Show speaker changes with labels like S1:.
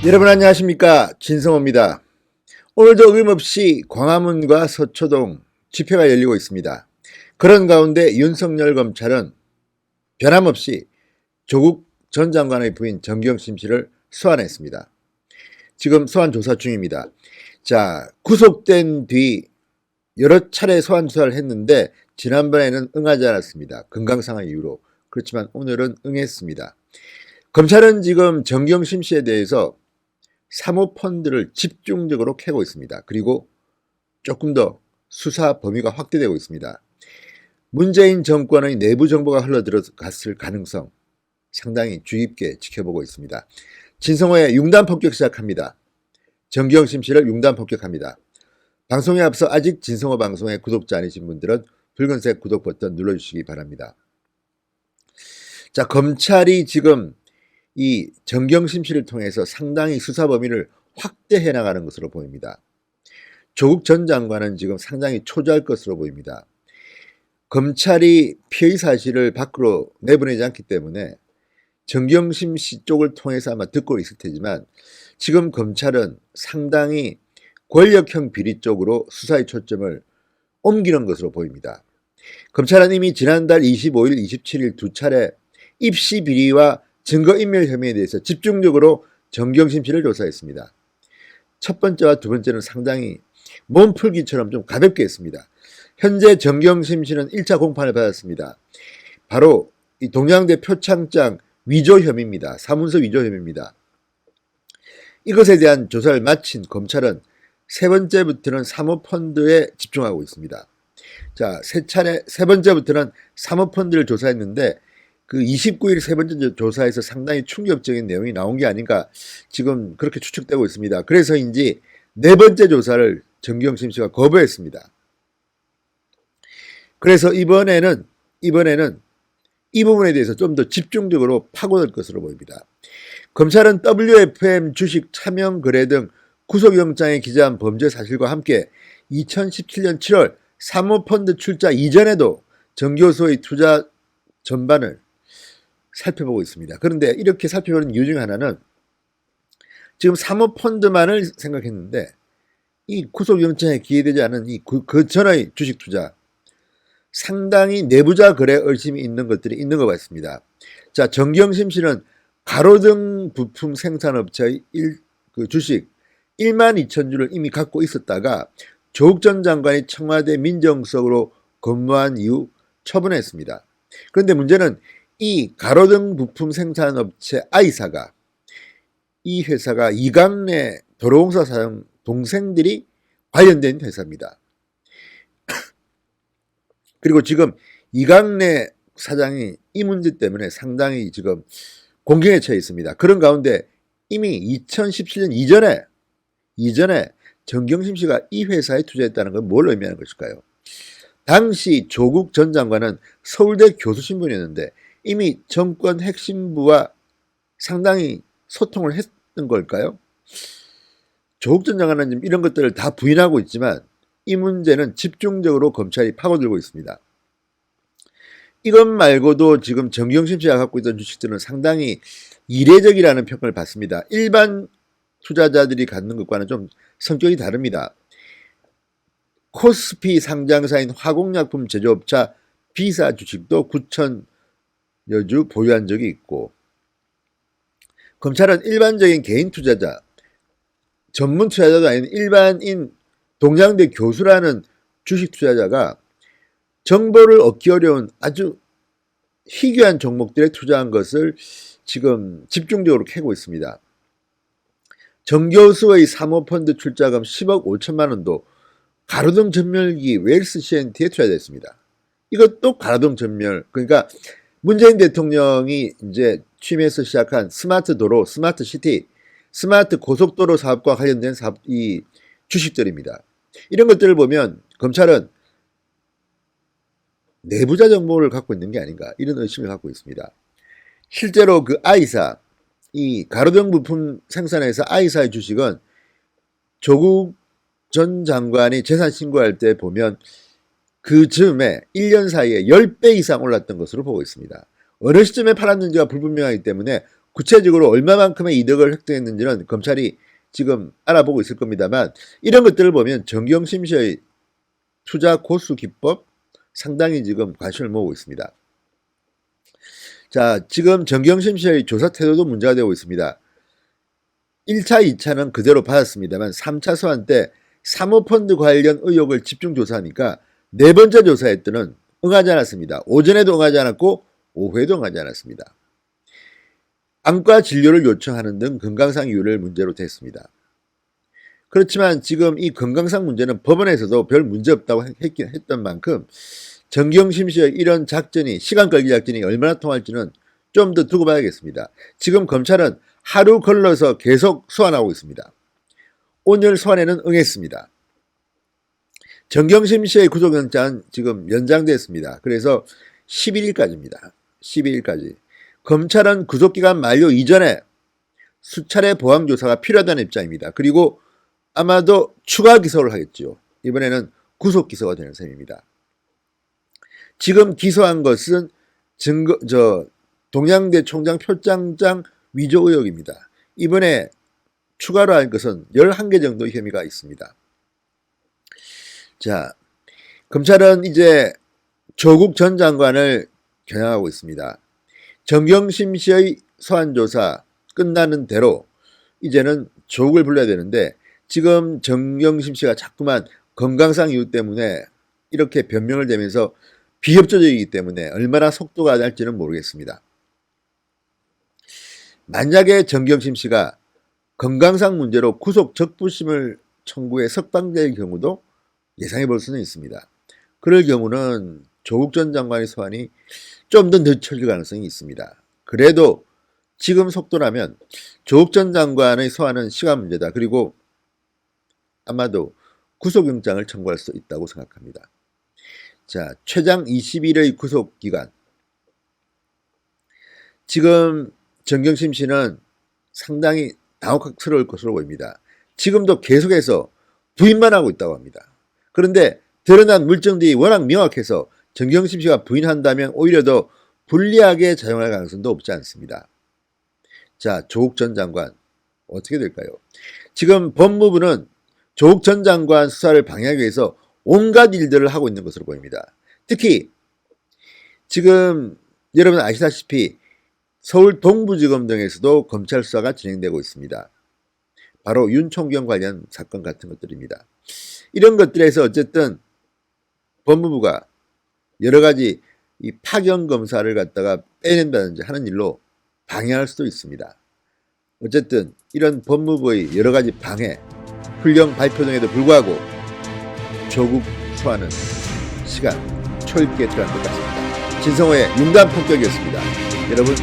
S1: 여러분 안녕하십니까, 진성호입니다. 오늘도 어김없이 광화문과 서초동 집회가 열리고 있습니다. 그런 가운데 윤석열 검찰은 변함없이 조국 전 장관의 부인 정경심 씨를 소환했습니다. 지금 소환 조사 중입니다. 자, 구속된 뒤 여러 차례 소환 조사를 했는데 지난번에는 응하지 않았습니다. 건강상의 이유로. 그렇지만 오늘은 응했습니다. 검찰은 지금 정경심 씨에 대해서 사모펀드를 집중적으로 캐고 있습니다. 그리고 조금 더 수사 범위가 확대되고 있습니다. 문재인 정권의 내부 정보가 흘러들어갔을 가능성 상당히 주의 깊게 지켜보고 있습니다. 진성호의 융단 폭격 시작합니다. 정경심 씨를 융단 폭격합니다. 방송에 앞서 아직 진성호 방송의 구독자 아니신 분들은 붉은색 구독 버튼 눌러주시기 바랍니다. 자, 검찰이 지금 이 정경심 씨를 통해서 상당히 수사 범위를 확대해 나가는 것으로 보입니다. 조국 전 장관은 지금 상당히 초조할 것으로 보입니다. 검찰이 피의 사실을 밖으로 내보내지 않기 때문에 정경심 씨 쪽을 통해서 아마 듣고 있을 테지만 지금 검찰은 상당히 권력형 비리 쪽으로 수사의 초점을 옮기는 것으로 보입니다. 검찰은 이미 지난달 25일, 27일 두 차례 입시 비리와 증거인멸 혐의에 대해서 집중적으로 정경심 씨를 조사했습니다. 첫 번째와 두 번째는 상당히 몸풀기처럼 좀 가볍게 했습니다. 현재 정경심 씨는 1차 공판을 받았습니다. 바로 이 동양대 표창장 위조 혐의입니다. 사문서 위조 혐의입니다. 이것에 대한 조사를 마친 검찰은 세 번째부터는 사모펀드에 집중하고 있습니다. 자, 세 번째부터는 사모펀드를 조사했는데 그 29일 세 번째 조사에서 상당히 충격적인 내용이 나온 게 아닌가 지금 그렇게 추측되고 있습니다. 그래서인지 네 번째 조사를 정경심 씨가 거부했습니다. 그래서 이번에는 이 부분에 대해서 좀 더 집중적으로 파고들 것으로 보입니다. 검찰은 WFM 주식 차명 거래 등 구속영장에 기재한 범죄 사실과 함께 2017년 7월 사모펀드 출자 이전에도 정 교수의 투자 전반을 살펴보고 있습니다. 그런데 이렇게 살펴보는 이유 중 하나는 지금 사모펀드만을 생각했는데 이 구속영장에 기재되지 않은 그 전의 주식 투자 상당히 내부자 거래 의심이 있는 것들이 있는 것 같습니다. 자, 정경심 씨는 가로등 부품 생산업체의 주식 1만 2천 주를 이미 갖고 있었다가 조국 전 장관이 청와대 민정수석으로 근무한 이후 처분했습니다. 그런데 문제는 이 가로등 부품 생산업체 I사가 이 회사가 이강래 도로공사 사장 동생들이 관련된 회사입니다. 그리고 지금 이강래 사장이 이 문제 때문에 상당히 지금 공경에 처해 있습니다. 그런 가운데 이미 2017년 이전에 정경심 씨가 이 회사에 투자했다는 건 뭘 의미하는 것일까요? 당시 조국 전 장관은 서울대 교수 신분이었는데 이미 정권 핵심부와 상당히 소통을 했던 걸까요? 조국 전 장관은 지금 이런 것들을 다 부인하고 있지만 이 문제는 집중적으로 검찰이 파고들고 있습니다. 이것 말고도 지금 정경심 씨가 갖고 있던 주식들은 상당히 이례적이라는 평가를 받습니다. 일반 투자자들이 갖는 것과는 좀 성격이 다릅니다. 코스피 상장사인 화공약품 제조업자 B사 주식도 9천여 주 보유한 적이 있고, 검찰은 일반적인 개인 투자자, 전문 투자자도 아닌 일반인 동양대 교수라는 주식 투자자가 정보를 얻기 어려운 아주 희귀한 종목들에 투자한 것을 지금 집중적으로 캐고 있습니다. 정 교수의 사모펀드 출자금 10억 5천만 원도 가로등 전멸기 웰스 CNT에 투자됐습니다. 이것도 가로등 전멸, 그러니까 문재인 대통령이 이제 취임해서 시작한 스마트 도로, 스마트 시티, 스마트 고속도로 사업과 관련된 이 주식들입니다. 이런 것들을 보면 검찰은 내부자 정보를 갖고 있는 게 아닌가 이런 의심을 갖고 있습니다. 실제로 그 I사, 이 가로등 부품 생산회사 I사의 주식은 조국 전 장관이 재산 신고할 때 보면 그 즈음에 1년 사이에 10배 이상 올랐던 것으로 보고 있습니다. 어느 시점에 팔았는지가 불분명하기 때문에 구체적으로 얼마만큼의 이득을 획득했는지는 검찰이 지금 알아보고 있을 겁니다만, 이런 것들을 보면 정경심 씨의 투자 고수 기법 상당히 지금 관심을 모으고 있습니다. 자, 지금 정경심 씨의 조사 태도도 문제가 되고 있습니다. 1차, 2차는 그대로 받았습니다만 3차 소환 때 사모펀드 관련 의혹을 집중 조사하니까 네 번째 조사에 때는 응하지 않았습니다. 오전에도 응하지 않았고 오후에도 응하지 않았습니다. 안과 진료를 요청하는 등 건강상 이유를 문제로 댔습니다. 그렇지만 지금 이 건강상 문제는 법원에서도 별 문제 없다고 했던 만큼 정경심 씨의 이런 작전이, 시간 끌기 작전이 얼마나 통할지는 좀 더 두고 봐야겠습니다. 지금 검찰은 하루 걸러서 계속 소환하고 있습니다. 오늘 소환에는 응했습니다. 정경심 씨의 구속영장은 지금 연장됐습니다. 그래서 11일까지입니다. 12일까지. 검찰은 구속기간 만료 이전에 수차례 보완조사가 필요하다는 입장입니다. 그리고 아마도 추가 기소를 하겠죠. 이번에는 구속 기소가 되는 셈입니다. 지금 기소한 것은 동양대 총장 표창장 위조 의혹입니다. 이번에 추가로 한 것은 11개 정도 혐의가 있습니다. 자, 검찰은 이제 조국 전 장관을 겨냥하고 있습니다. 정경심 씨의 소환조사 끝나는 대로 이제는 조국을 불러야 되는데, 지금 정경심 씨가 자꾸만 건강상 이유 때문에 이렇게 변명을 대면서 비협조적이기 때문에 얼마나 속도가 날지는 모르겠습니다. 만약에 정경심 씨가 건강상 문제로 구속 적부심을 청구해 석방될 경우도 예상해 볼 수는 있습니다. 그럴 경우는 조국 전 장관의 소환이 좀 더 늦춰질 가능성이 있습니다. 그래도 지금 속도라면 조국 전 장관의 소환은 시간 문제다. 그리고 아마도 구속영장을 청구할 수 있다고 생각합니다. 자, 최장 20일의 구속기간. 지금 정경심 씨는 상당히 당혹스러울 것으로 보입니다. 지금도 계속해서 부인만 하고 있다고 합니다. 그런데 드러난 물증들이 워낙 명확해서 정경심 씨가 부인한다면 오히려 더 불리하게 작용할 가능성도 없지 않습니다. 자, 조국 전 장관 어떻게 될까요? 지금 법무부는 조국 전 장관 수사를 방해하기 위해서 온갖 일들을 하고 있는 것으로 보입니다. 특히 지금 여러분 아시다시피 서울 동부지검 등에서도 검찰 수사가 진행되고 있습니다. 바로 윤총경 관련 사건 같은 것들입니다. 이런 것들에서 어쨌든 법무부가 여러 가지 이 파견 검사를 갖다가 빼낸다든지 하는 일로 방해할 수도 있습니다. 어쨌든 이런 법무부의 여러 가지 방해, 훈령 발표 등에도 불구하고 조국 소환은 시간 초읽기에 들어간 것 같습니다. 진성호의 융단 폭격이었습니다. 여러분